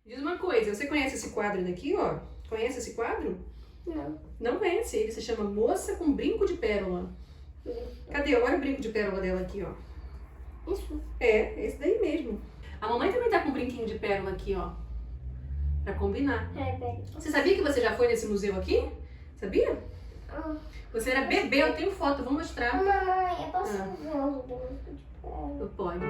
Diz uma coisa, você conhece esse quadro daqui, ó? Conhece esse quadro? Não. Não conhece, ele se chama Moça com Brinco de Pérola. Cadê? Olha o brinco de pérola dela aqui, ó. Isso. É esse daí mesmo. A mamãe também tá com um brinquinho de pérola aqui, ó. Pra combinar. Peraí. Você sabia que você já foi nesse museu aqui? Sabia? Ah, Você era bebê, eu tenho foto, eu vou mostrar. mamãe, eu posso ver um brinco de pérola? Pode.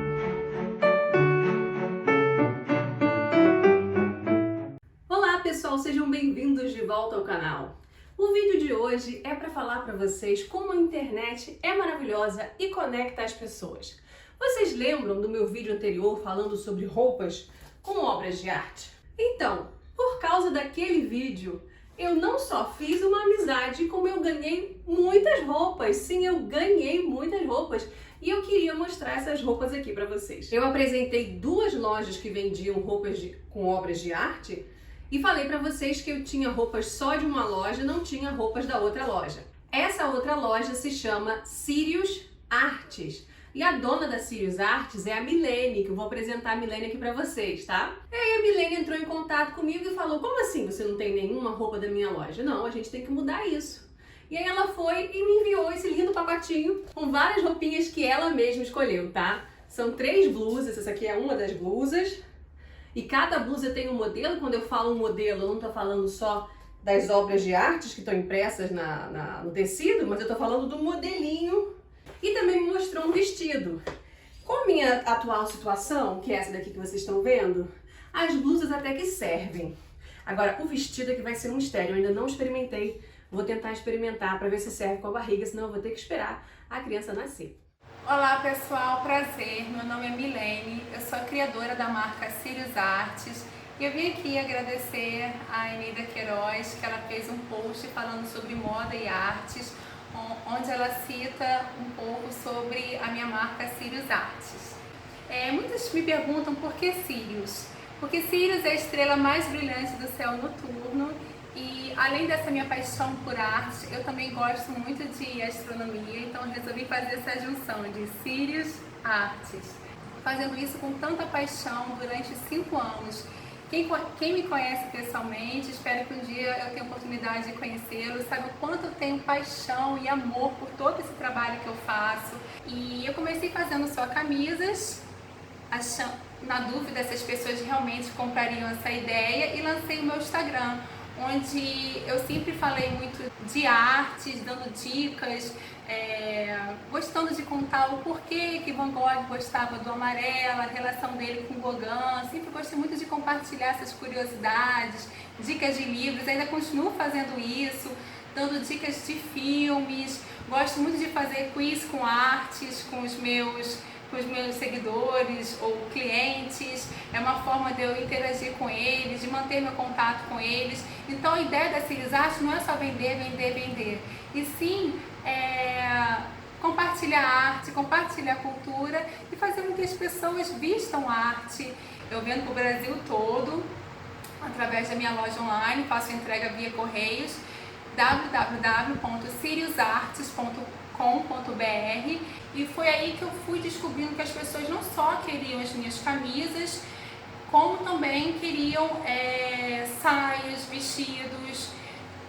Olá pessoal, sejam bem-vindos de volta ao canal. O vídeo de hoje é para falar para vocês como a internet é maravilhosa e conecta as pessoas. Vocês lembram do meu vídeo anterior falando sobre roupas como obras de arte? Então, por causa daquele vídeo, eu não só fiz uma amizade, como eu ganhei muitas roupas. Sim, eu ganhei muitas roupas. E eu queria mostrar essas roupas aqui para vocês. Eu apresentei duas lojas que vendiam roupas com obras de arte e falei para vocês que eu tinha roupas só de uma loja, não tinha roupas da outra loja. Essa outra loja se chama Sirius Artes. E a dona da Sirius Artes é a Milene, que eu vou apresentar a Milene aqui pra vocês, tá? E aí a Milene entrou em contato comigo e falou: como assim você não tem nenhuma roupa da minha loja? Não, a gente tem que mudar isso. E aí ela foi e me enviou esse lindo pacotinho com várias roupinhas que ela mesma escolheu, tá? São 3 blusas, essa aqui é uma das blusas. E cada blusa tem um modelo. Quando eu falo um modelo, eu não tô falando só das obras de artes que estão impressas no tecido, mas eu tô falando do modelinho. E também me mostrou um vestido. Com a minha atual situação, que é essa daqui que vocês estão vendo, as blusas até que servem. Agora, o vestido é que vai ser um mistério. Eu ainda não experimentei. Vou tentar experimentar para ver se serve com a barriga, senão eu vou ter que esperar a criança nascer. Olá pessoal, prazer, meu nome é Milene, eu sou a criadora da marca Sirius Artes e eu vim aqui agradecer a Eneida Queiroz, que ela fez um post falando sobre moda e artes, onde ela cita um pouco sobre a minha marca Sirius Artes. Muitos me perguntam por que Sirius? Porque Sirius é a estrela mais brilhante do céu noturno. E além dessa minha paixão por arte, eu também gosto muito de astronomia, então resolvi fazer essa junção de Sirius Artes. Fazendo isso com tanta paixão durante 5 anos. Quem me conhece pessoalmente, espero que um dia eu tenha a oportunidade de conhecê-lo, sabe o quanto eu tenho paixão e amor por todo esse trabalho que eu faço. E eu comecei fazendo só camisas, na dúvida se as pessoas realmente comprariam essa ideia, e lancei o meu Instagram, onde eu sempre falei muito de artes, dando dicas, gostando de contar o porquê que Van Gogh gostava do amarelo, a relação dele com Gauguin. Sempre gostei muito de compartilhar essas curiosidades, dicas de livros, ainda continuo fazendo isso, dando dicas de filmes. Gosto muito de fazer quiz com artes, com os meus seguidores ou clientes. É uma forma de eu interagir com eles, de manter meu contato com eles. Então a ideia da Sirius Artes não é só vender, e sim compartilhar arte, compartilhar cultura e fazer com que as pessoas vistam arte. Eu vendo para o Brasil todo, através da minha loja online, faço entrega via correios, www.siriusartes.com.br, e foi aí que eu fui descobrindo que as pessoas não só queriam as minhas camisas, como também queriam saias, vestidos,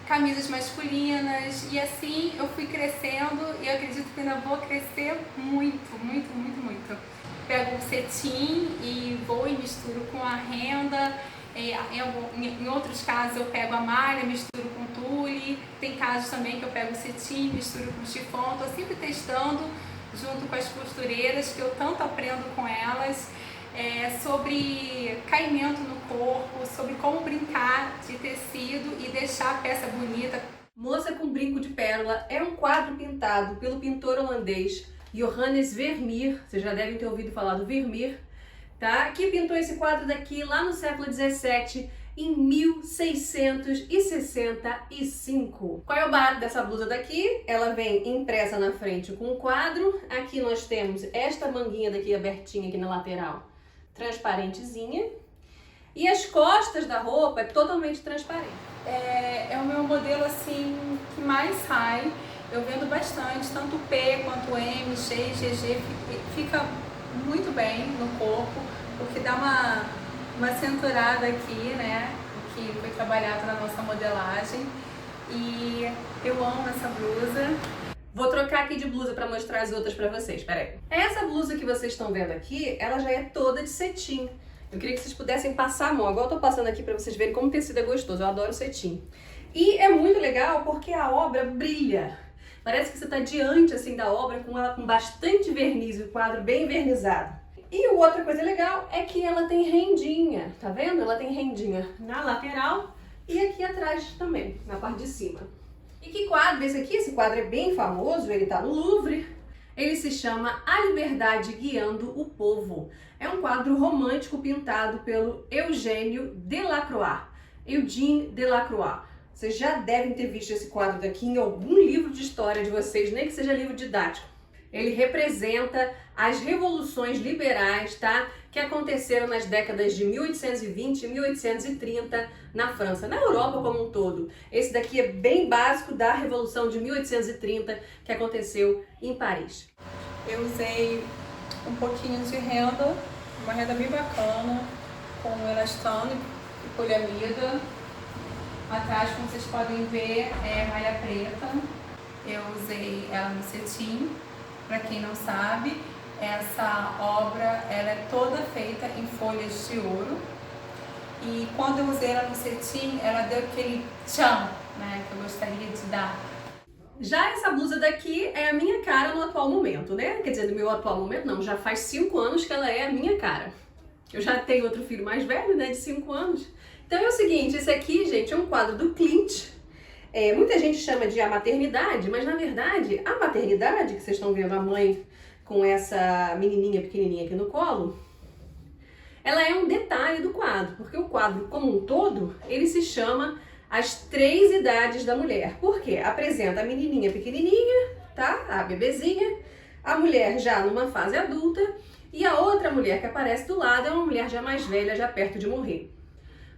camisas masculinas, e assim eu fui crescendo e eu acredito que ainda vou crescer muito, muito, muito, muito. Pego o cetim e vou e misturo com a renda. Em outros casos eu pego a malha, misturo com tule. Tem casos também que eu pego o cetim, misturo com chiffon. Estou sempre testando junto com as costureiras, que eu tanto aprendo com elas, sobre caimento no corpo, sobre como brincar de tecido e deixar a peça bonita. Moça com Brinco de Pérola é um quadro pintado pelo pintor holandês Johannes Vermeer. Vocês já devem ter ouvido falar do Vermeer, tá? Que pintou esse quadro daqui lá no século 17, em 1665. Qual é o barato dessa blusa daqui? Ela vem impressa na frente com um quadro. Aqui nós temos esta manguinha daqui abertinha aqui na lateral, transparentezinha. E as costas da roupa é totalmente transparente. É o meu modelo assim que mais sai. Eu vendo bastante, tanto P quanto M, X, GG, fica muito bem no corpo, porque dá uma cinturada aqui, né, que foi trabalhado na nossa modelagem. E eu amo essa blusa. Vou trocar aqui de blusa para mostrar as outras para vocês, peraí. Essa blusa que vocês estão vendo aqui, ela já é toda de cetim. Eu queria que vocês pudessem passar a mão, agora eu tô passando aqui para vocês verem como o tecido é gostoso, eu adoro cetim. E é muito legal porque a obra brilha. Parece que você está diante assim da obra com ela com bastante verniz, o quadro bem vernizado. E outra coisa legal é que ela tem rendinha, tá vendo? Ela tem rendinha na lateral e aqui atrás também, na parte de cima. E que quadro esse aqui? Esse quadro é bem famoso, ele tá no Louvre. Ele se chama A Liberdade Guiando o Povo. É um quadro romântico pintado pelo Eugène Delacroix. Eugène Delacroix. Vocês já devem ter visto esse quadro daqui em algum livro de história de vocês, nem que seja livro didático. Ele representa as revoluções liberais, tá? Que aconteceram nas décadas de 1820 e 1830 na França, na Europa como um todo. Esse daqui é bem básico da Revolução de 1830 que aconteceu em Paris. Eu usei um pouquinho de renda, uma renda bem bacana, com elastano e poliamida. Atrás, como vocês podem ver, é malha preta. Eu usei ela no cetim. Para quem não sabe, essa obra ela é toda feita em folhas de ouro. E quando eu usei ela no cetim, ela deu aquele tchan, né, que eu gostaria de dar. Já essa blusa daqui é a minha cara no atual momento, né? Quer dizer, no meu atual momento não, já faz 5 anos que ela é a minha cara. Eu já tenho outro filho mais velho, né, de 5 anos. Então é o seguinte, esse aqui, gente, é um quadro do Klimt. Muita gente chama de a maternidade, mas na verdade a maternidade, que vocês estão vendo a mãe com essa menininha pequenininha aqui no colo, ela é um detalhe do quadro, porque o quadro como um todo, ele se chama As 3 Idades da Mulher. Por quê? Apresenta a menininha pequenininha, tá? A bebezinha, a mulher já numa fase adulta e a outra mulher que aparece do lado é uma mulher já mais velha, já perto de morrer.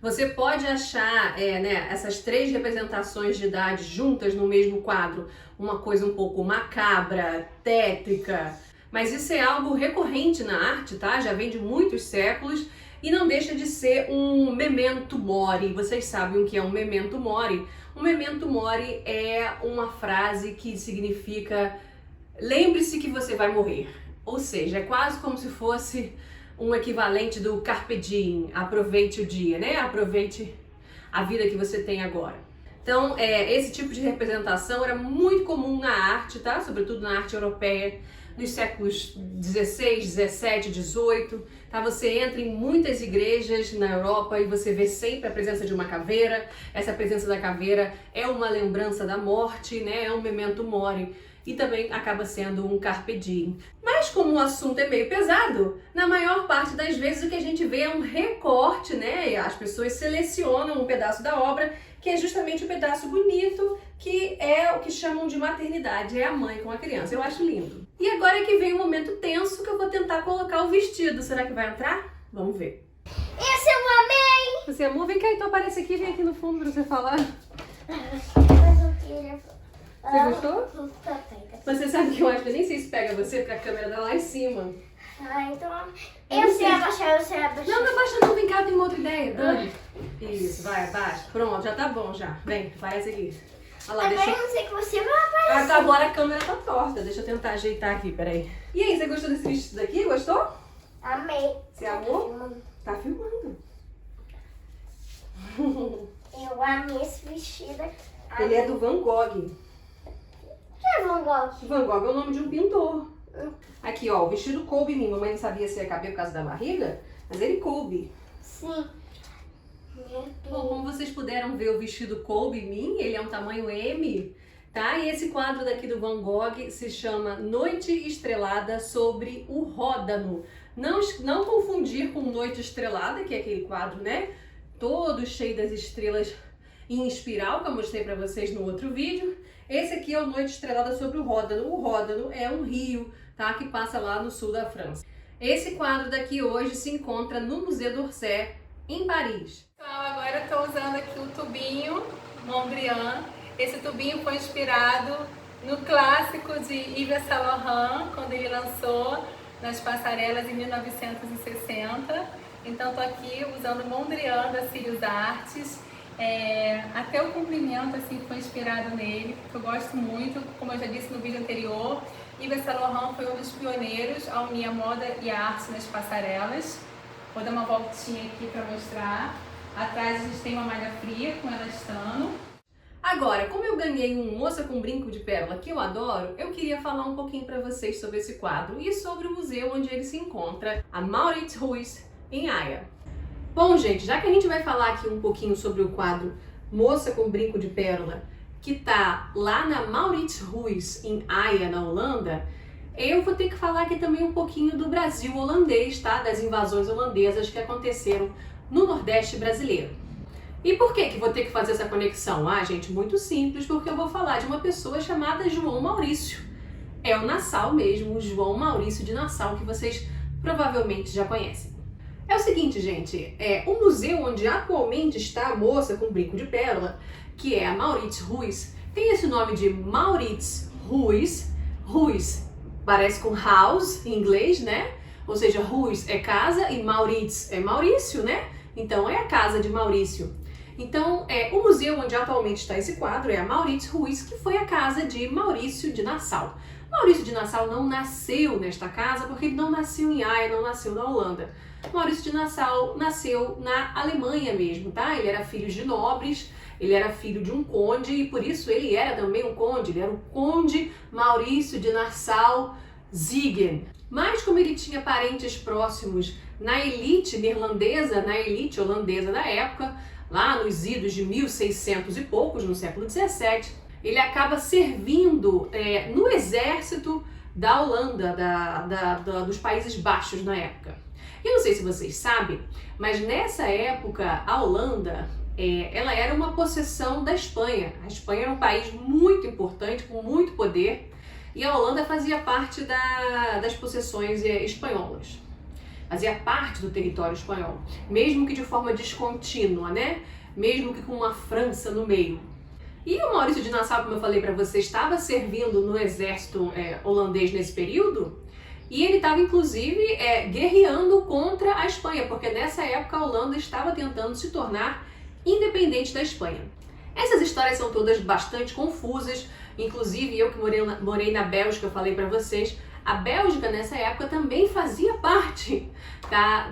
Você pode achar essas 3 representações de idade juntas no mesmo quadro, uma coisa um pouco macabra, tétrica, mas isso é algo recorrente na arte, tá? Já vem de muitos séculos e não deixa de ser um memento mori. Vocês sabem o que é um memento mori? Um memento mori é uma frase que significa lembre-se que você vai morrer. Ou seja, é quase como se fosse um equivalente do carpe diem, aproveite o dia, né? Aproveite a vida que você tem agora. Então, esse tipo de representação era muito comum na arte, tá? Sobretudo na arte europeia, nos séculos 16, 17, 18. Tá? Você entra em muitas igrejas na Europa e você vê sempre a presença de uma caveira. Essa presença da caveira é uma lembrança da morte, né? É um memento mori. E também acaba sendo um carpe diem. Mas como o assunto é meio pesado, na maior parte das vezes o que a gente vê é um recorte, né? As pessoas selecionam um pedaço da obra, que é justamente o pedaço bonito, que é o que chamam de maternidade, é a mãe com a criança. Eu acho lindo. E agora é que vem um momento tenso que eu vou tentar colocar o vestido. Será que vai entrar? Vamos ver. Esse eu amei! Você amou? Vem cá, então aparece aqui, vem aqui no fundo pra você falar. Mas eu queria... Você gostou? Você sabe que eu acho que eu nem sei se pega você, porque a câmera tá lá em cima. Ah, então... Eu sei abaixar. Não, não abaixa não, vem cá, eu tenho uma outra ideia. Dani. Isso, vai, abaixa. Pronto, já tá bom já. Vem, aparece aqui. Olha lá, Agora eu não sei que você vai aparecer. Ah, tá, agora a câmera tá torta. Deixa eu tentar ajeitar aqui, peraí. E aí, você gostou desse vestido daqui? Gostou? Amei. Você amou? Tá filmando. Eu amei esse vestido. Ele é do Van Gogh. O que é Van Gogh? Van Gogh é o nome de um pintor. Aqui, ó, o vestido coube em mim. Mamãe não sabia se ia caber por causa da barriga, mas ele coube. Sim. Bom, como vocês puderam ver, o vestido coube em mim. Ele é um tamanho M, tá? E esse quadro daqui do Van Gogh se chama Noite Estrelada sobre o Ródano. Não confundir com Noite Estrelada, que é aquele quadro, né? Todo cheio das estrelas em espiral, que eu mostrei pra vocês no outro vídeo. Esse aqui é o Noite Estrelada sobre o Ródano. O Ródano é um rio, tá? Que passa lá no sul da França. Esse quadro daqui hoje se encontra no Museu d'Orsay, em Paris. Pessoal, agora eu tô usando aqui o tubinho Mondrian. Esse tubinho foi inspirado no clássico de Yves Saint Laurent, quando ele lançou nas passarelas em 1960. Então tô aqui usando o Mondrian da Sirius Artes. Até o comprimento assim foi inspirado nele, que eu gosto muito, como eu já disse no vídeo anterior. Yves Saint Laurent foi um dos pioneiros a unir a moda e a arte nas passarelas. Vou dar uma voltinha aqui para mostrar. Atrás a gente tem uma malha fria com elastano. Agora, como eu ganhei um moça com brinco de pérola que eu adoro, eu queria falar um pouquinho para vocês sobre esse quadro e sobre o museu onde ele se encontra, a Maurits Huys, em Haia. Bom, gente, já que a gente vai falar aqui um pouquinho sobre o quadro Moça com Brinco de Pérola, que tá lá na Maurits Huys, em Haia, na Holanda, eu vou ter que falar aqui também um pouquinho do Brasil holandês, tá? Das invasões holandesas que aconteceram no Nordeste brasileiro. E por que vou ter que fazer essa conexão? Ah, gente, muito simples, porque eu vou falar de uma pessoa chamada João Maurício. É o Nassau mesmo, o João Maurício de Nassau, que vocês provavelmente já conhecem. É o seguinte, gente, o museu onde atualmente está a moça com brinco de pérola, que é a Maurits Huys, tem esse nome de Maurits Huys. Huys parece com house em inglês, né? Ou seja, Huys é casa e Maurits é Maurício, né? Então é a casa de Maurício. Então, o museu onde atualmente está esse quadro é a Maurits Huys, que foi a casa de Maurício de Nassau. Maurício de Nassau não nasceu nesta casa porque ele não nasceu em Haia, não nasceu na Holanda. Maurício de Nassau nasceu na Alemanha mesmo, tá? Ele era filho de nobres, ele era filho de um conde e por isso ele era também um conde. Ele era o conde Maurício de Nassau-Siegen. Mas como ele tinha parentes próximos na elite neerlandesa, na elite holandesa da época, lá nos idos de 1600 e poucos, no século 17, ele acaba servindo no exército da Holanda, dos Países Baixos na época. Eu não sei se vocês sabem, mas nessa época a Holanda ela era uma possessão da Espanha. A Espanha era um país muito importante, com muito poder, e a Holanda fazia parte das possessões espanholas. Fazia parte do território espanhol, mesmo que de forma descontínua, né? Mesmo que com uma França no meio. E o Maurício de Nassau, como eu falei para você, estava servindo no exército holandês nesse período, e ele estava inclusive guerreando contra a Espanha, porque nessa época a Holanda estava tentando se tornar independente da Espanha. Essas histórias são todas bastante confusas, inclusive eu que morei na Bélgica, eu falei para vocês, a Bélgica nessa época também fazia parte, tá,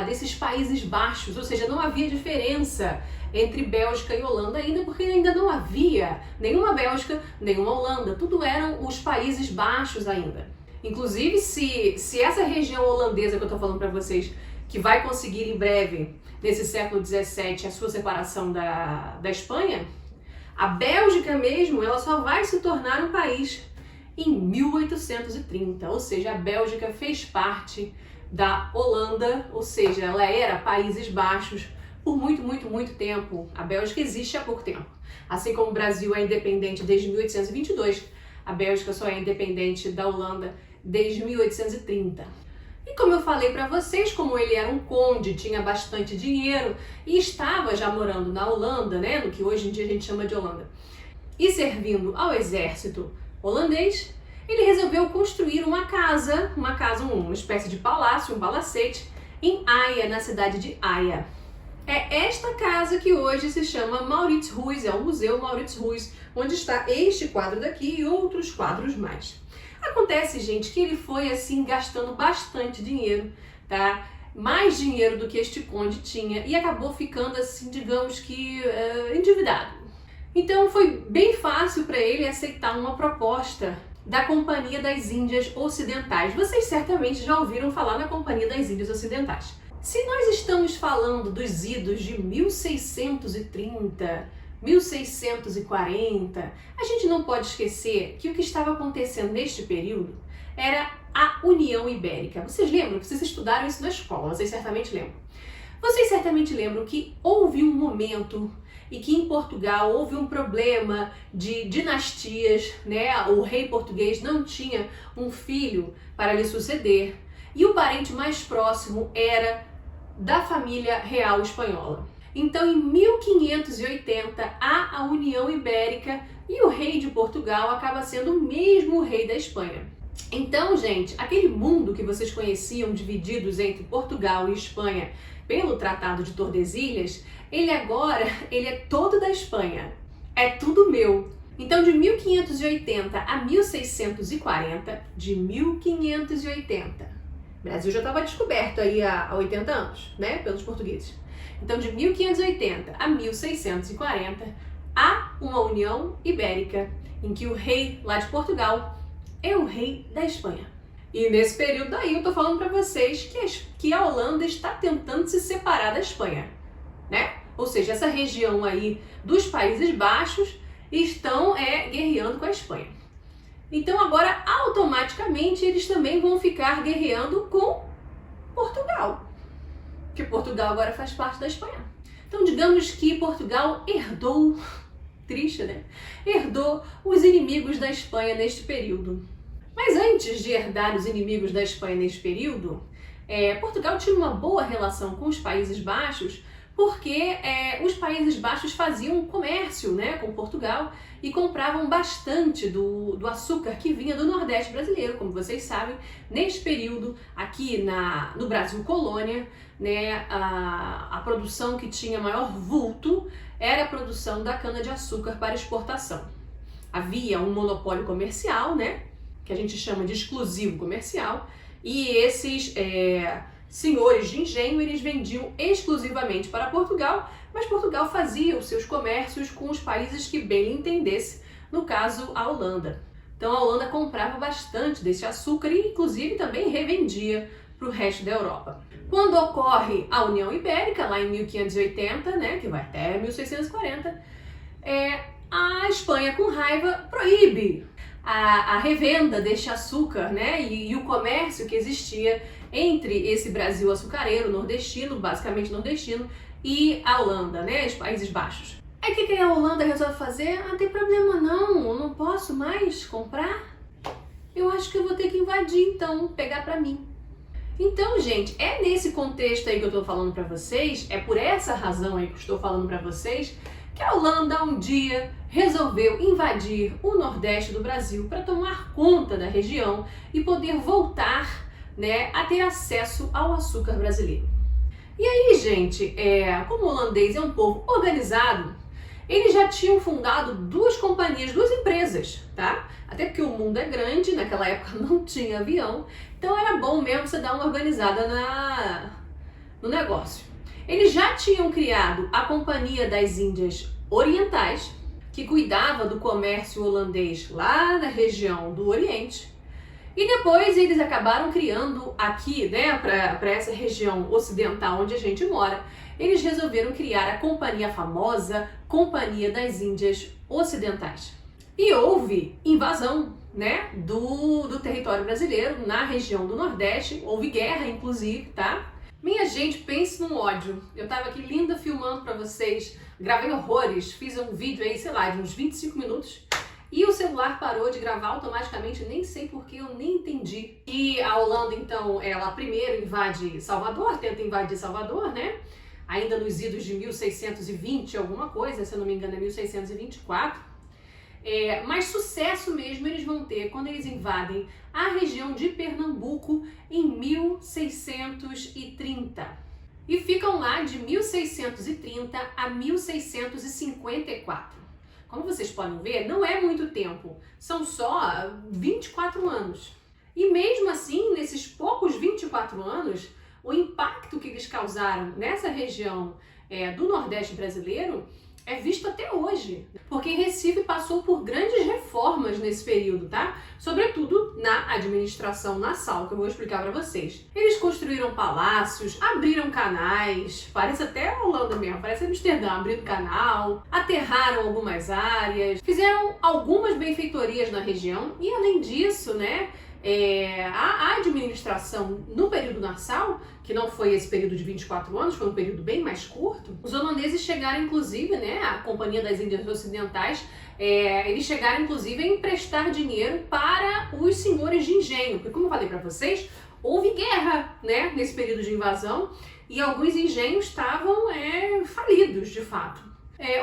desses Países Baixos, ou seja, não havia diferença entre Bélgica e Holanda ainda, porque ainda não havia nenhuma Bélgica, nenhuma Holanda, tudo eram os Países Baixos ainda. Inclusive, se essa região holandesa que eu estou falando para vocês, que vai conseguir em breve, nesse século 17, a sua separação da Espanha, a Bélgica mesmo, ela só vai se tornar um país em 1830, ou seja, a Bélgica fez parte da Holanda, ou seja, ela era Países Baixos por muito, muito, muito tempo. A Bélgica existe há pouco tempo. Assim como o Brasil é independente desde 1822, a Bélgica só é independente da Holanda desde 1830. E como eu falei para vocês, como ele era um conde, tinha bastante dinheiro e estava já morando na Holanda, né, no que hoje em dia a gente chama de Holanda, e servindo ao exército holandês, ele resolveu construir uma espécie de palácio, um palacete, em Haia, na cidade de Haia. É esta casa que hoje se chama Maurits Huys, é o Museu Maurits Huys, onde está este quadro daqui e outros quadros mais. Acontece, gente, que ele foi assim gastando bastante dinheiro, tá? Mais dinheiro do que este conde tinha e acabou ficando assim, digamos que endividado. Então foi bem fácil para ele aceitar uma proposta da Companhia das Índias Ocidentais. Vocês certamente já ouviram falar na Companhia das Índias Ocidentais. Se nós estamos falando dos idos de 1630, 1640, a gente não pode esquecer que o que estava acontecendo neste período era a União Ibérica. Vocês lembram? Vocês estudaram isso na escola, vocês certamente lembram. Vocês certamente lembram que houve um momento e que em Portugal houve um problema de dinastias, né? O rei português não tinha um filho para lhe suceder e o parente mais próximo era da família real espanhola. Então, em 1580, há a União Ibérica e o rei de Portugal acaba sendo o mesmo rei da Espanha. Então, gente, aquele mundo que vocês conheciam divididos entre Portugal e Espanha pelo Tratado de Tordesilhas, ele é todo da Espanha. É tudo meu. Então, de 1580 a 1640, o Brasil já estava descoberto aí há 80 anos, né, pelos portugueses. Então, de 1580 a 1640, há uma União Ibérica, em que o rei lá de Portugal é o rei da Espanha. E nesse período aí eu tô falando para vocês que a Holanda está tentando se separar da Espanha, né? Ou seja, essa região aí dos Países Baixos estão guerreando com a Espanha. Então agora automaticamente eles também vão ficar guerreando com Portugal, que Portugal agora faz parte da Espanha. Então digamos que Portugal herdou, triste, né? Herdou os inimigos da Espanha neste período. Mas antes de herdar os inimigos da Espanha neste período, Portugal tinha uma boa relação com os Países Baixos, porque os Países Baixos faziam comércio, né, com Portugal e compravam bastante do açúcar que vinha do Nordeste brasileiro. Como vocês sabem, neste período, aqui no Brasil Colônia, né, a produção que tinha maior vulto era a produção da cana-de-açúcar para exportação. Havia um monopólio comercial, né, que a gente chama de exclusivo comercial, e esses senhores de engenho, eles vendiam exclusivamente para Portugal, mas Portugal fazia os seus comércios com os países que bem lhe entendesse, no caso a Holanda. Então a Holanda comprava bastante desse açúcar e inclusive também revendia para o resto da Europa. Quando ocorre a União Ibérica, lá em 1580, né, que vai até 1640, a Espanha, com raiva, proíbe a revenda deste açúcar, né, e o comércio que existia entre esse Brasil açucareiro nordestino, basicamente nordestino, e a Holanda, né, os Países Baixos. Aí o que a Holanda resolve fazer? Não tem problema não, eu não posso mais comprar. Eu acho que eu vou ter que invadir então, pegar pra mim. Então, gente, é nesse contexto aí que eu tô falando pra vocês, é por essa razão aí que eu estou falando pra vocês, que a Holanda um dia resolveu invadir o Nordeste do Brasil para tomar conta da região e poder voltar, né, a ter acesso ao açúcar brasileiro. E aí, gente, como o holandês é um povo organizado, eles já tinham fundado duas companhias, duas empresas, tá? Até porque o mundo é grande, naquela época não tinha avião, então era bom mesmo você dar uma organizada no negócio. Eles já tinham criado a Companhia das Índias Orientais, que cuidava do comércio holandês lá na região do Oriente. E depois eles acabaram criando aqui, né, para essa região ocidental onde a gente mora, eles resolveram criar a famosa Companhia das Índias Ocidentais. E houve invasão, né, do território brasileiro na região do Nordeste, houve guerra inclusive, tá? Minha gente, pense num ódio. Eu tava aqui linda filmando pra vocês, gravei horrores, fiz um vídeo aí, sei lá, de uns 25 minutos, e o celular parou de gravar automaticamente, nem sei porque, eu nem entendi. E a Holanda, então, ela primeiro invade Salvador, tenta invadir Salvador, né? Ainda nos idos de 1620, alguma coisa, se eu não me engano é 1624. Mas sucesso mesmo eles vão ter quando eles invadem a região de Pernambuco em 1630. E ficam lá de 1630 a 1654. Como vocês podem ver, não é muito tempo, são só 24 anos. E mesmo assim, nesses poucos 24 anos, o impacto que eles causaram nessa região do Nordeste brasileiro é visto até hoje, porque Recife passou por grandes reformas nesse período, tá? Sobretudo na administração nassal, que eu vou explicar para vocês. Eles construíram palácios, abriram canais, parece até a Holanda mesmo, parece Amsterdã, abriram canal, aterraram algumas áreas, fizeram algumas benfeitorias na região e, além disso, né, a administração no período nassau, que não foi esse período de 24 anos, foi um período bem mais curto, os holandeses chegaram inclusive, né, a Companhia das Índias Ocidentais, eles chegaram inclusive a emprestar dinheiro para os senhores de engenho, porque como eu falei para vocês, houve guerra, né, nesse período de invasão e alguns engenhos estavam falidos de fato.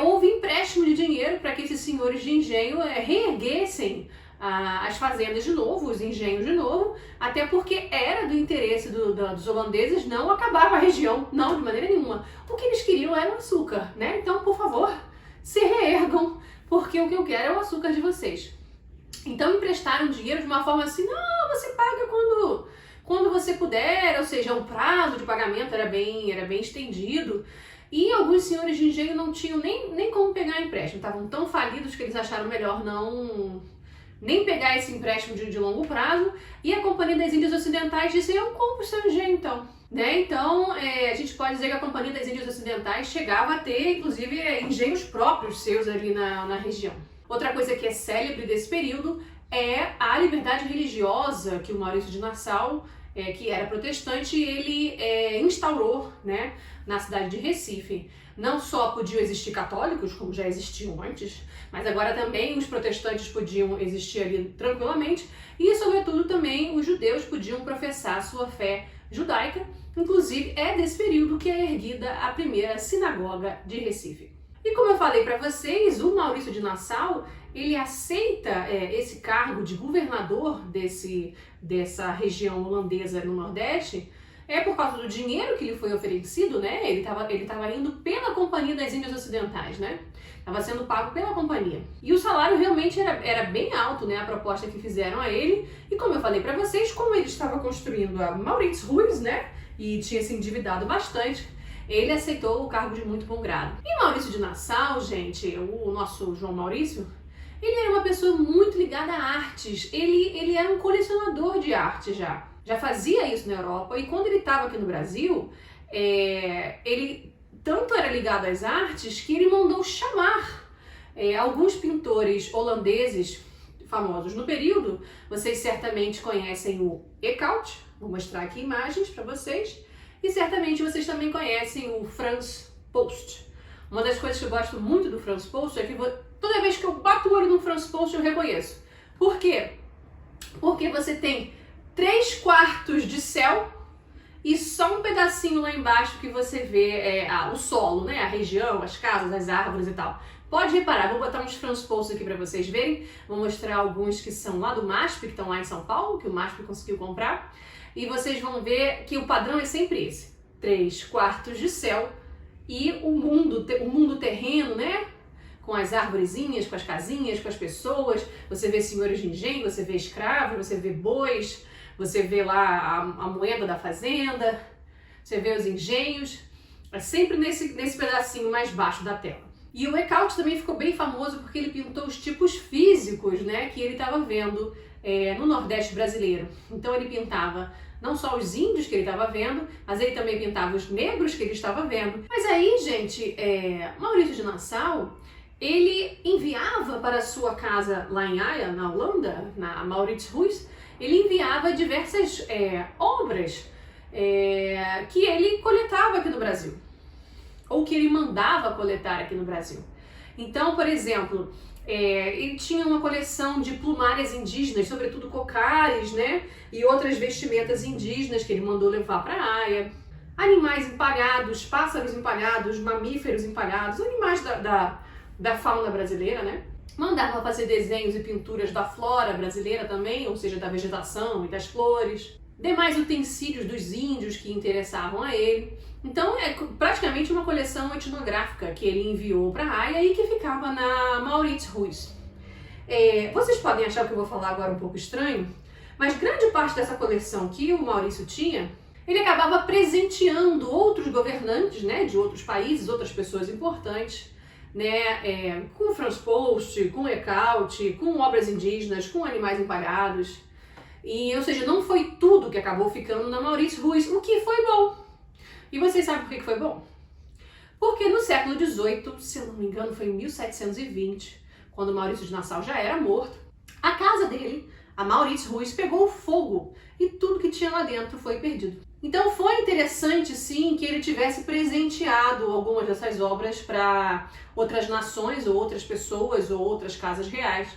Houve empréstimo de dinheiro para que esses senhores de engenho reerguessem as fazendas de novo, os engenhos de novo, até porque era do interesse dos holandeses não acabar com a região, não, de maneira nenhuma. O que eles queriam era o açúcar, né? Então, por favor, se reergam, porque o que eu quero é o açúcar de vocês. Então emprestaram dinheiro de uma forma assim, não, você paga quando você puder, ou seja, o prazo de pagamento era bem estendido. E alguns senhores de engenho não tinham nem como pegar empréstimo, estavam tão falidos que eles acharam melhor nem pegar esse empréstimo de longo prazo, e a Companhia das Índias Ocidentais disse, eu compro o seu engenho então. Né? Então, a gente pode dizer que a Companhia das Índias Ocidentais chegava a ter, inclusive, engenhos próprios seus ali na região. Outra coisa que é célebre desse período é a liberdade religiosa que o Maurício de Nassau, que era protestante, ele instaurou, né, na cidade de Recife. Não só podiam existir católicos, como já existiam antes, mas agora também os protestantes podiam existir ali tranquilamente e, sobretudo, também os judeus podiam professar sua fé judaica. Inclusive, é desse período que é erguida a primeira sinagoga de Recife. E como eu falei para vocês, o Maurício de Nassau, ele aceita esse cargo de governador dessa região holandesa no Nordeste, por causa do dinheiro que lhe foi oferecido, né? Ele estava indo pela Companhia das Índias Ocidentais, né? Estava sendo pago pela companhia. E o salário realmente era bem alto, né? A proposta que fizeram a ele. E como eu falei para vocês, como ele estava construindo a Mauritshuis, né? E tinha se endividado bastante, ele aceitou o cargo de muito bom grado. E Maurício de Nassau, gente, o nosso João Maurício, ele era uma pessoa muito ligada a artes. Ele era um colecionador de arte já fazia isso na Europa, e quando ele estava aqui no Brasil, ele tanto era ligado às artes que ele mandou chamar alguns pintores holandeses famosos no período. Vocês certamente conhecem o Eekhout, vou mostrar aqui imagens para vocês, e certamente vocês também conhecem o Frans Post. Uma das coisas que eu gosto muito do Frans Post é que toda vez que eu bato o olho no Frans Post eu reconheço. Por quê? Porque você tem 3/4 de céu e só um pedacinho lá embaixo que você vê o solo, né? A região, as casas, as árvores e tal. Pode reparar, vou botar uns Frans Post aqui para vocês verem. Vou mostrar alguns que são lá do MASP, que estão lá em São Paulo, que o MASP conseguiu comprar. E vocês vão ver que o padrão é sempre esse. 3/4 de céu e o mundo terreno, né? Com as arvorezinhas, com as casinhas, com as pessoas. Você vê senhores de engenho, você vê escravos, você vê bois, você vê lá a moeda da fazenda, você vê os engenhos. É sempre nesse pedacinho mais baixo da tela. E o Eekhout também ficou bem famoso porque ele pintou os tipos físicos, né, que ele estava vendo no Nordeste brasileiro. Então ele pintava não só os índios que ele estava vendo, mas ele também pintava os negros que ele estava vendo. Mas aí, gente, Maurício de Nassau, ele enviava para a sua casa lá em Haia, na Holanda, na Mauritshuis, ele enviava diversas obras que ele coletava aqui no Brasil, ou que ele mandava coletar aqui no Brasil. Então, por exemplo, ele tinha uma coleção de plumárias indígenas, sobretudo cocares, né? E outras vestimentas indígenas que ele mandou levar para a Haia. Animais empalhados, pássaros empalhados, mamíferos empalhados, animais da fauna brasileira, né? Mandava fazer desenhos e pinturas da flora brasileira também, ou seja, da vegetação e das flores. Demais utensílios dos índios que interessavam a ele. Então é praticamente uma coleção etnográfica que ele enviou para a Haia e que ficava na Mauritshuis. Vocês podem achar que eu vou falar agora um pouco estranho, mas grande parte dessa coleção que o Maurício tinha, ele acabava presenteando outros governantes, né, de outros países, outras pessoas importantes, né, com Frans Post, com Eekhout, com obras indígenas, com animais empalhados. E, ou seja, não foi tudo que acabou ficando na Mauritshuis, o que foi bom. E vocês sabem por que foi bom? Porque no século XVIII, se eu não me engano, foi em 1720, quando Maurício de Nassau já era morto, a casa dele, a Mauritshuis, pegou fogo e tudo que tinha lá dentro foi perdido. Então foi interessante, sim, que ele tivesse presenteado algumas dessas obras para outras nações, ou outras pessoas, ou outras casas reais,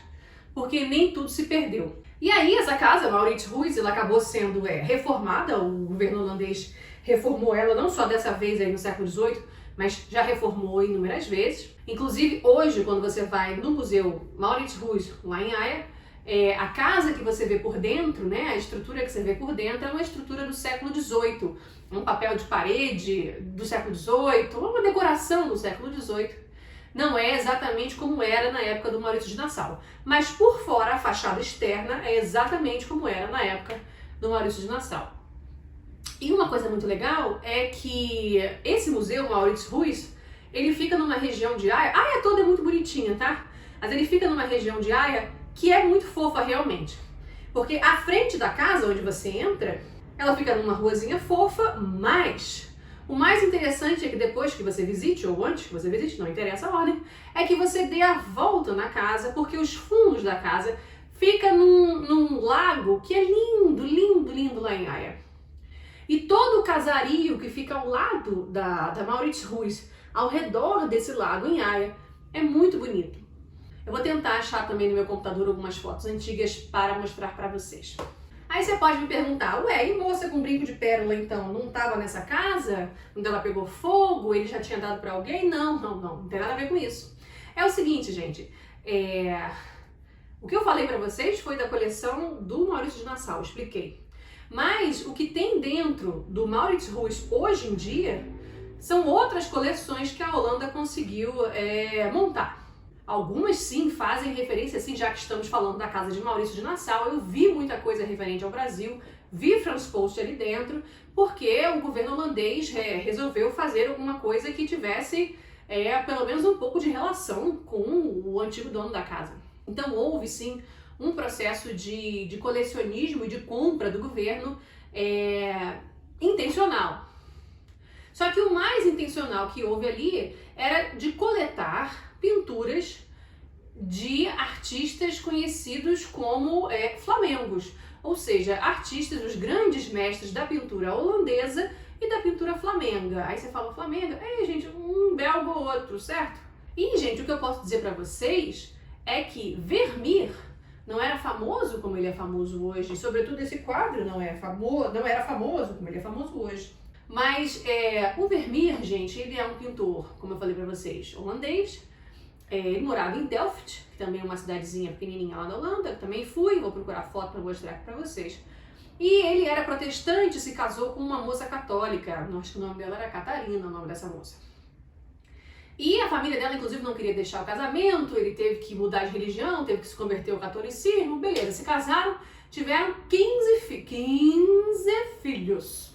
porque nem tudo se perdeu. E aí essa casa, Mauritshuis, ela acabou sendo reformada, o governo holandês reformou ela não só dessa vez aí no século XVIII, mas já reformou inúmeras vezes. Inclusive hoje, quando você vai no Museu Mauritshuis, lá em Haia, A casa que você vê por dentro, né, a estrutura que você vê por dentro é uma estrutura do século XVIII, um papel de parede do século XVIII, uma decoração do século XVIII. Não é exatamente como era na época do Maurício de Nassau, mas por fora a fachada externa é exatamente como era na época do Maurício de Nassau. E uma coisa muito legal é que esse museu, Mauritshuis, ele fica numa região de Haia. Haia toda é muito bonitinha, tá? Mas ele fica numa região de Haia que é muito fofa realmente. Porque a frente da casa onde você entra, ela fica numa ruazinha fofa, mas o mais interessante é que depois que você visite, ou antes que você visite, não interessa a ordem, é que você dê a volta na casa, porque os fundos da casa ficam num lago que é lindo, lindo, lindo lá em Haia. E todo o casario que fica ao lado da Mauritshuis, ao redor desse lago em Haia, é muito bonito. Eu vou tentar achar também no meu computador algumas fotos antigas para mostrar para vocês. Aí você pode me perguntar, ué, e moça com brinco de pérola então, não estava nessa casa? Então ela pegou fogo, ele já tinha dado para alguém? Não tem nada a ver com isso. É o seguinte, gente, o que eu falei para vocês foi da coleção do Maurício de Nassau, expliquei. Mas o que tem dentro do Mauritshuis hoje em dia são outras coleções que a Holanda conseguiu montar. Algumas sim fazem referência, assim, já que estamos falando da casa de Maurício de Nassau, eu vi muita coisa referente ao Brasil, vi Frans Post ali dentro, porque o governo holandês resolveu fazer alguma coisa que tivesse pelo menos um pouco de relação com o antigo dono da casa. Então houve sim um processo de colecionismo e de compra do governo intencional. Só que o mais intencional que houve ali era de coletar pinturas de artistas conhecidos como flamengos, ou seja, artistas, os grandes mestres da pintura holandesa e da pintura flamenga. Aí você fala flamenga, gente, um belga ou outro, certo? E, gente, o que eu posso dizer para vocês é que Vermeer não era famoso como ele é famoso hoje, sobretudo esse quadro não era famoso como ele é famoso hoje. Mas o Vermeer, gente, ele é um pintor, como eu falei para vocês, holandês. Ele morava em Delft, que também é uma cidadezinha pequenininha lá na Holanda, eu também fui, vou procurar foto para mostrar aqui para vocês. E ele era protestante, se casou com uma moça católica, acho que o nome dela era Catarina, o nome dessa moça. E a família dela, inclusive, não queria deixar o casamento, ele teve que mudar de religião, teve que se converter ao catolicismo, beleza, se casaram, tiveram 15 filhos.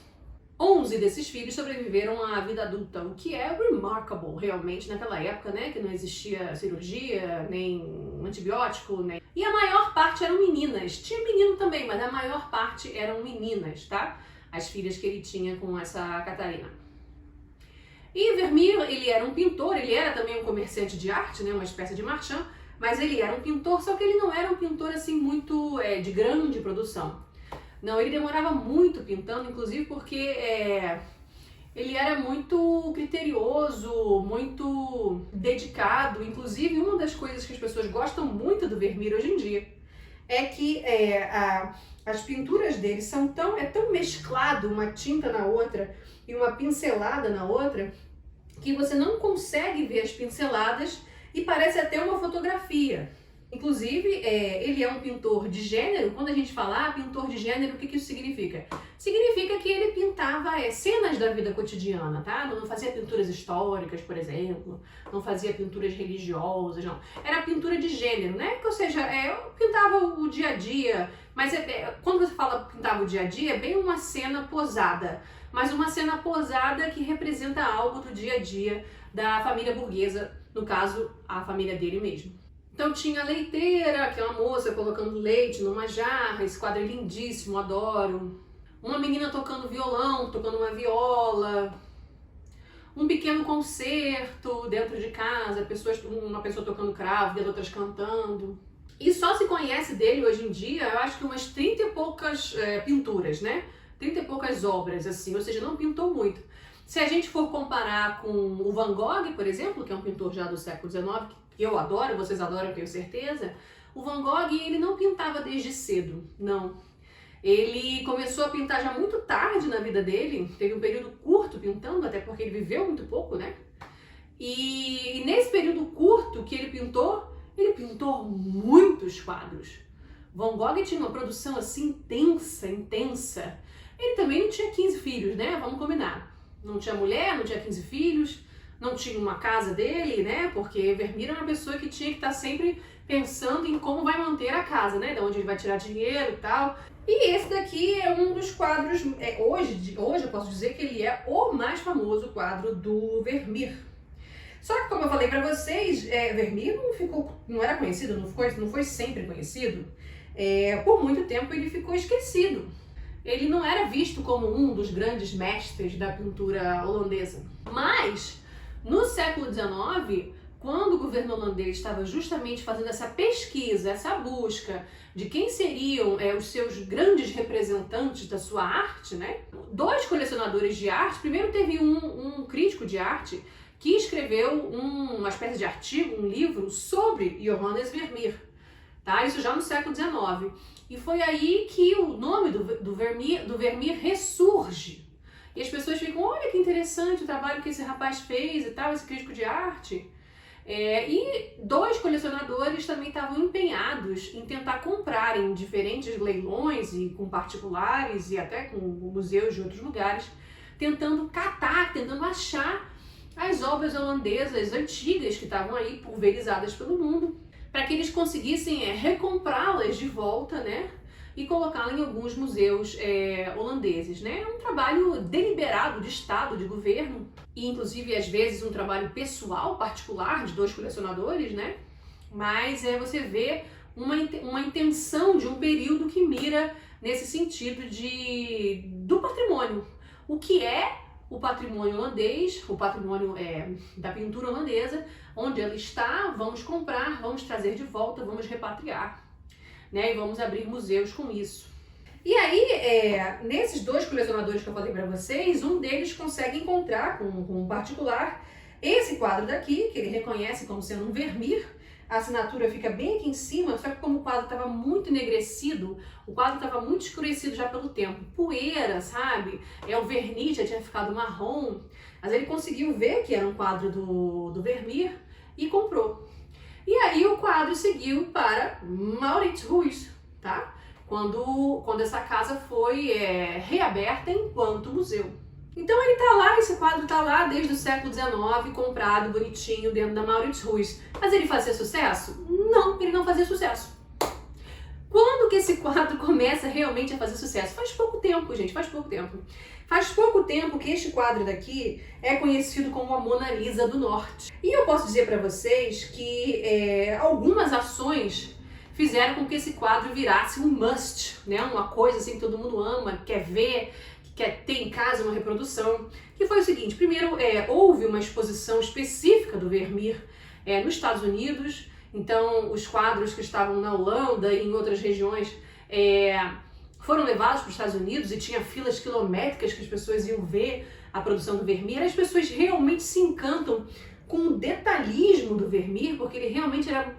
11 desses filhos sobreviveram à vida adulta, o que é remarkable realmente naquela época, né, que não existia cirurgia, nem antibiótico, nem... E a maior parte eram meninas, tinha menino também, mas a maior parte eram meninas, tá? As filhas que ele tinha com essa Catarina. E Vermeer, ele era um pintor, ele era também um comerciante de arte, né, uma espécie de marchand, mas ele era um pintor, só que ele não era um pintor assim muito de grande produção. Não, ele demorava muito pintando, inclusive porque ele era muito criterioso, muito dedicado. Inclusive, uma das coisas que as pessoas gostam muito do Vermeer hoje em dia é que as pinturas dele são tão mesclado uma tinta na outra e uma pincelada na outra que você não consegue ver as pinceladas e parece até uma fotografia. Inclusive, ele é um pintor de gênero. Quando a gente fala pintor de gênero, o que isso significa? Significa que ele pintava cenas da vida cotidiana, tá? Não fazia pinturas históricas, por exemplo, não fazia pinturas religiosas, não. Era pintura de gênero, né? Ou seja, pintava o dia a dia, mas quando você fala pintava o dia a dia, é bem uma cena posada, mas uma cena posada que representa algo do dia a dia da família burguesa, no caso, a família dele mesmo. Então tinha a leiteira, que é uma moça colocando leite numa jarra, esse quadro é lindíssimo, adoro. Uma menina tocando violão, tocando uma viola. Um pequeno concerto dentro de casa, uma pessoa tocando cravo e as outras cantando. E só se conhece dele hoje em dia, eu acho que umas 30 e poucas pinturas, né? 30 e poucas obras, assim, ou seja, não pintou muito. Se a gente for comparar com o Van Gogh, por exemplo, que é um pintor já do século XIX, que eu adoro, vocês adoram, tenho certeza, o Van Gogh, ele não pintava desde cedo, não. Ele começou a pintar já muito tarde na vida dele, teve um período curto pintando, até porque ele viveu muito pouco, né? E nesse período curto que ele pintou muitos quadros. Van Gogh tinha uma produção assim intensa. Ele também não tinha 15 filhos, né? Vamos combinar. Não tinha mulher, não tinha 15 filhos, não tinha uma casa dele, né? Porque Vermeer era uma pessoa que tinha que estar sempre pensando em como vai manter a casa, né? De onde ele vai tirar dinheiro e tal. E esse daqui é um dos quadros, hoje eu posso dizer que ele é o mais famoso quadro do Vermeer. Só que, como eu falei pra vocês, Vermeer não era conhecido, não foi sempre conhecido. Por muito tempo ele ficou esquecido. Ele não era visto como um dos grandes mestres da pintura holandesa. Mas, no século XIX, quando o governo holandês estava justamente fazendo essa pesquisa, essa busca de quem seriam os seus grandes representantes da sua arte, né? Dois colecionadores de arte, primeiro teve um crítico de arte que escreveu uma espécie de artigo, um livro sobre Johannes Vermeer, tá? Isso já no século XIX. E foi aí que o nome do Vermeer ressurge. E as pessoas ficam, olha que interessante o trabalho que esse rapaz fez e tal, esse crítico de arte. E dois colecionadores também estavam empenhados em tentar comprar em diferentes leilões e com particulares e até com museus de outros lugares, tentando catar, tentando achar as obras holandesas antigas que estavam aí pulverizadas pelo mundo, para que eles conseguissem recomprá-las de volta, né? E colocá-la em alguns museus holandeses, né? É um trabalho deliberado de Estado, de governo, e inclusive às vezes um trabalho pessoal, particular, de dois colecionadores, né? Mas você vê uma intenção de um período que mira nesse sentido do patrimônio. O que é o patrimônio holandês, o patrimônio da pintura holandesa, onde ela está, vamos comprar, vamos trazer de volta, vamos repatriar, né? E vamos abrir museus com isso. E aí, nesses dois colecionadores que eu falei para vocês, um deles consegue encontrar com um particular esse quadro daqui, que ele reconhece como sendo um Vermeer. A assinatura fica bem aqui em cima, só que como o quadro estava muito enegrecido, o quadro estava muito escurecido já pelo tempo. Poeira, sabe? O verniz já tinha ficado marrom. Mas ele conseguiu ver que era um quadro do Vermeer e comprou. E aí o quadro seguiu para Maurits Huys, tá? Quando essa casa foi reaberta enquanto museu. Então ele tá lá, esse quadro tá lá desde o século XIX, comprado, bonitinho, dentro da Maurits Huys. Mas ele fazia sucesso? Não, ele não fazia sucesso. Quando que esse quadro começa realmente a fazer sucesso? Faz pouco tempo, gente, faz pouco tempo. Faz pouco tempo que este quadro daqui é conhecido como a Mona Lisa do Norte. E eu posso dizer para vocês que algumas ações fizeram com que esse quadro virasse um must, né? Uma coisa assim que todo mundo ama, quer ver, quer ter em casa uma reprodução, que foi o seguinte: primeiro, houve uma exposição específica do Vermeer nos Estados Unidos, então os quadros que estavam na Holanda e em outras regiões foram levados para os Estados Unidos e tinha filas quilométricas que as pessoas iam ver a produção do Vermeer. As pessoas realmente se encantam com o detalhismo do Vermeer, porque ele realmente era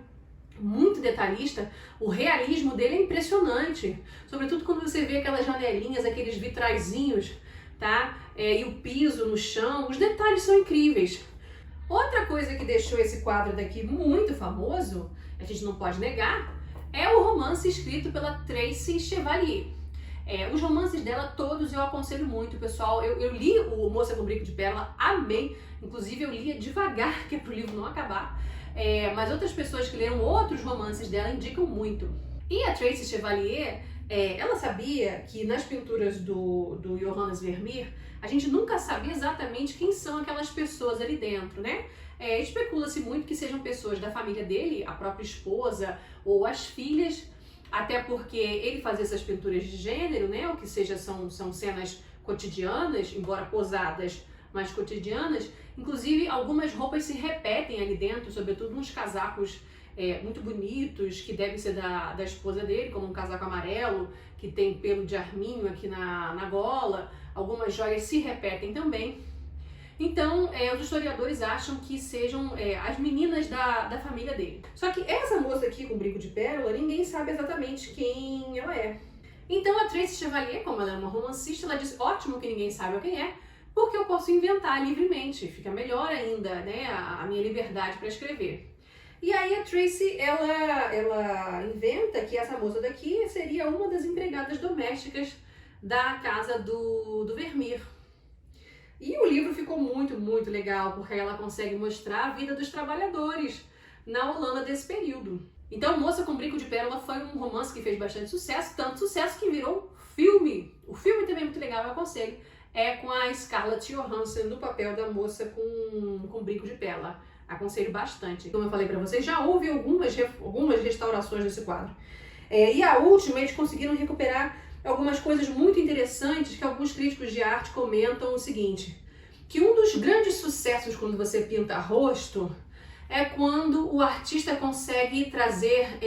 muito detalhista. O realismo dele é impressionante, sobretudo quando você vê aquelas janelinhas, aqueles vitraizinhos, tá? E o piso no chão, os detalhes são incríveis. Outra coisa que deixou esse quadro daqui muito famoso, a gente não pode negar, é o romance escrito pela Tracy Chevalier. Os romances dela todos eu aconselho muito, pessoal. Eu li o Moça com Brinco de Pérola, amei, inclusive eu lia devagar, que é pro livro não acabar. Mas outras pessoas que leram outros romances dela indicam muito. E a Tracy Chevalier, ela sabia que nas pinturas do Johannes Vermeer, a gente nunca sabia exatamente quem são aquelas pessoas ali dentro, né? Especula-se muito que sejam pessoas da família dele, a própria esposa ou as filhas, até porque ele fazia essas pinturas de gênero, né? O que seja, são cenas cotidianas, embora posadas, mas cotidianas. Inclusive, algumas roupas se repetem ali dentro, sobretudo uns casacos muito bonitos, que devem ser da esposa dele, como um casaco amarelo, que tem pelo de arminho aqui na gola. Algumas joias se repetem também. Então, os historiadores acham que sejam as meninas da família dele. Só que essa moça aqui com brinco de pérola, ninguém sabe exatamente quem ela é. Então a Tracy Chevalier, como ela é uma romancista, ela diz: ótimo que ninguém sabe quem é, porque eu posso inventar livremente, fica melhor ainda, né, a minha liberdade para escrever. E aí a Tracy, ela inventa que essa moça daqui seria uma das empregadas domésticas da casa do Vermeer. E o livro ficou muito, muito legal, porque ela consegue mostrar a vida dos trabalhadores na Holanda desse período. Então, Moça com Brinco de Pérola foi um romance que fez bastante sucesso, tanto sucesso que virou filme. O filme também é muito legal, eu aconselho. É com a Scarlett Johansson no papel da moça com brinco de pérola. Aconselho bastante. Como eu falei pra vocês, já houve algumas restaurações desse quadro. E a última, eles conseguiram recuperar algumas coisas muito interessantes que alguns críticos de arte comentam o seguinte, que um dos grandes sucessos quando você pinta rosto é quando o artista consegue trazer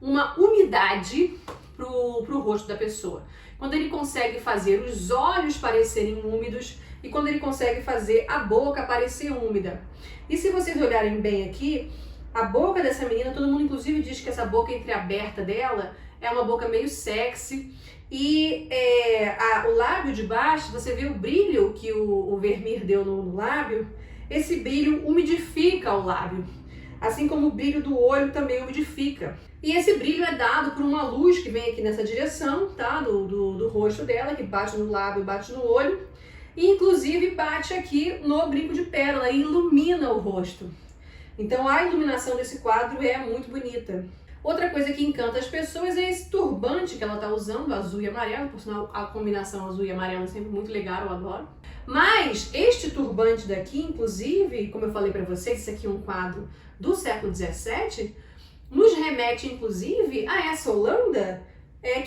uma umidade pro rosto da pessoa. Quando ele consegue fazer os olhos parecerem úmidos e quando ele consegue fazer a boca parecer úmida. E se vocês olharem bem aqui, a boca dessa menina, todo mundo inclusive diz que essa boca entreaberta dela é uma boca meio sexy. E o lábio de baixo, você vê o brilho que o Vermeer deu no lábio, esse brilho umidifica o lábio. Assim como o brilho do olho também umidifica. E esse brilho é dado por uma luz que vem aqui nessa direção, tá? Do rosto dela, que bate no lábio, bate no olho. E inclusive bate aqui no brinco de pérola e ilumina o rosto. Então a iluminação desse quadro é muito bonita. Outra coisa que encanta as pessoas é esse turbante que ela tá usando, azul e amarelo. Por sinal, a combinação azul e amarelo é sempre muito legal, eu adoro. Mas este turbante daqui, inclusive, como eu falei pra vocês, isso aqui é um quadro do século XVII, nos remete, inclusive, a essa Holanda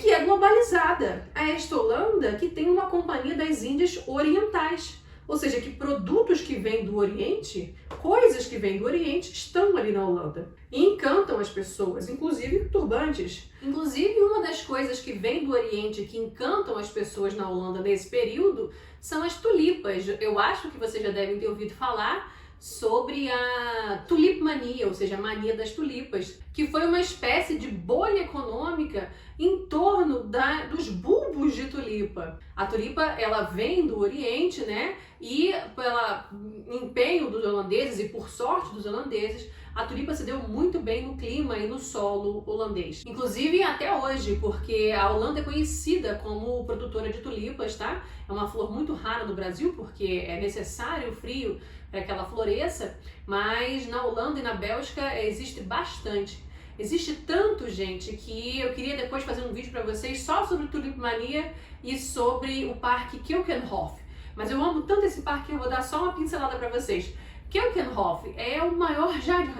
que é globalizada. A esta Holanda que tem uma companhia das Índias Orientais. Ou seja, que produtos que vêm do Oriente, coisas que vêm do Oriente, estão ali na Holanda. E encantam as pessoas, inclusive turbantes. Inclusive, uma das coisas que vem do Oriente que encantam as pessoas na Holanda nesse período são as tulipas. Eu acho que vocês já devem ter ouvido falar sobre a tulipmania, ou seja, a mania das tulipas, que foi uma espécie de bolha econômica em torno dos bulbos de tulipa. A tulipa, ela vem do Oriente, né? E pelo empenho dos holandeses e por sorte dos holandeses, a tulipa se deu muito bem no clima e no solo holandês. Inclusive até hoje, porque a Holanda é conhecida como produtora de tulipas, tá? É uma flor muito rara no Brasil, porque é necessário o frio para que ela floresça, mas na Holanda e na Bélgica existe bastante. Existe tanto, gente, que eu queria depois fazer um vídeo para vocês só sobre tulipmania e sobre o Parque Keukenhof. Mas eu amo tanto esse parque que eu vou dar só uma pincelada para vocês. Keukenhof é o maior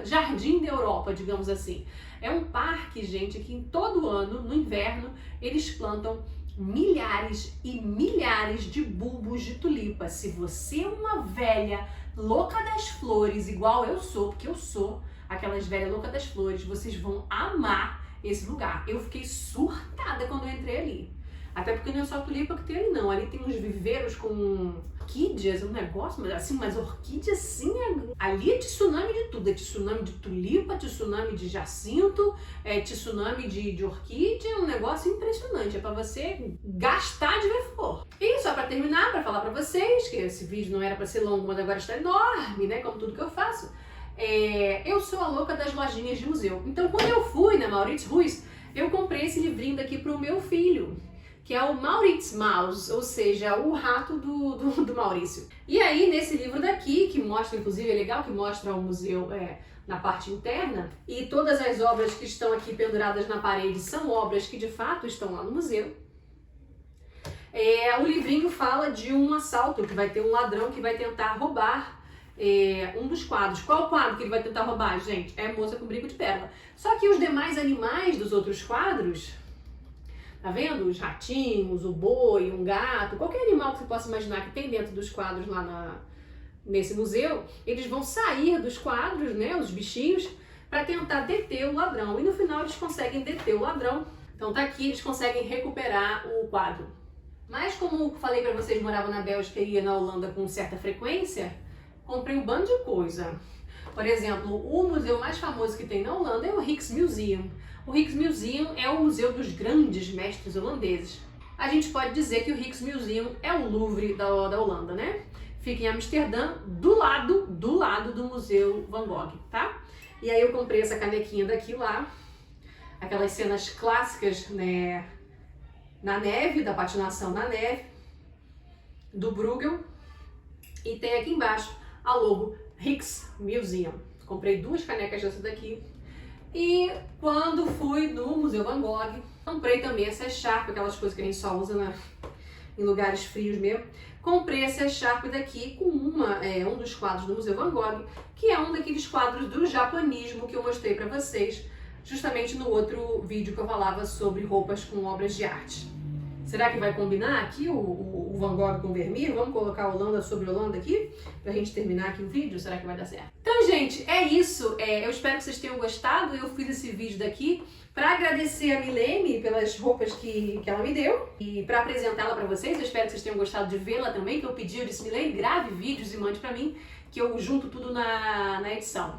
jardim da Europa, digamos assim. É um parque, gente, que em todo ano, no inverno, eles plantam milhares e milhares de bulbos de tulipa. Se você é uma velha louca das flores, igual eu sou, porque eu sou aquelas velhas loucas das flores, vocês vão amar esse lugar. Eu fiquei surtada quando eu entrei ali. Até porque não é só tulipa que tem ali não, ali tem uns viveiros com orquídeas, um negócio, mas assim, mas orquídea assim, ali é tsunami de tudo, é tsunami de tulipa, tsunami de jacinto, tsunami de orquídea, é um negócio impressionante, é pra você gastar de ver flor. E só pra terminar, pra falar pra vocês, que esse vídeo não era pra ser longo, mas agora está enorme, né, como tudo que eu faço, eu sou a louca das lojinhas de museu. Então quando eu fui na Maurits Huis, eu comprei esse livrinho daqui pro meu filho, que é o Maurits Maus, ou seja, o rato do Maurício. E aí, nesse livro daqui, que mostra, inclusive, é legal, que mostra o museu na parte interna, e todas as obras que estão aqui penduradas na parede são obras que, de fato, estão lá no museu. O livrinho fala de um assalto, que vai ter um ladrão que vai tentar roubar um dos quadros. Qual quadro que ele vai tentar roubar, gente? É a Moça com Brinco de Pérola. Só que os demais animais dos outros quadros... Tá vendo? Os ratinhos, o boi, um gato, qualquer animal que você possa imaginar que tem dentro dos quadros lá nesse museu, eles vão sair dos quadros, né, os bichinhos, para tentar deter o ladrão. E no final eles conseguem deter o ladrão. Então tá aqui, eles conseguem recuperar o quadro. Mas como eu falei para vocês, morava na Bélgica e ia na Holanda com certa frequência, comprei um bando de coisa. Por exemplo, o museu mais famoso que tem na Holanda é o Rijksmuseum. O Rijksmuseum é o museu dos grandes mestres holandeses. A gente pode dizer que o Rijksmuseum é o Louvre da Holanda, né? Fica em Amsterdã, do lado do Museu Van Gogh, tá? E aí eu comprei essa canequinha daqui lá, aquelas cenas clássicas, né, na neve, da patinação na neve, do Bruegel. E tem aqui embaixo a logo Rijksmuseum. Comprei 2 canecas dessa daqui. E quando fui no Museu Van Gogh, comprei também essa echarpe, aquelas coisas que a gente só usa em lugares frios mesmo. Comprei essa echarpe daqui com um dos quadros do Museu Van Gogh, que é um daqueles quadros do japonismo que eu mostrei pra vocês, justamente no outro vídeo que eu falava sobre roupas com obras de arte. Será que vai combinar aqui o Van Gogh com o Vermeer? Vamos colocar Holanda sobre Holanda aqui, pra gente terminar aqui o vídeo? Será que vai dar certo? Então, gente, é isso. Eu espero que vocês tenham gostado. Eu fiz esse vídeo daqui para agradecer a Milene pelas roupas que ela me deu e para apresentá-la para vocês. Eu espero que vocês tenham gostado de vê-la também, que eu pedi, eu disse, Milene, grave vídeos e mande para mim, que eu junto tudo na edição.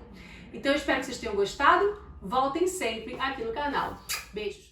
Então, eu espero que vocês tenham gostado. Voltem sempre aqui no canal. Beijos!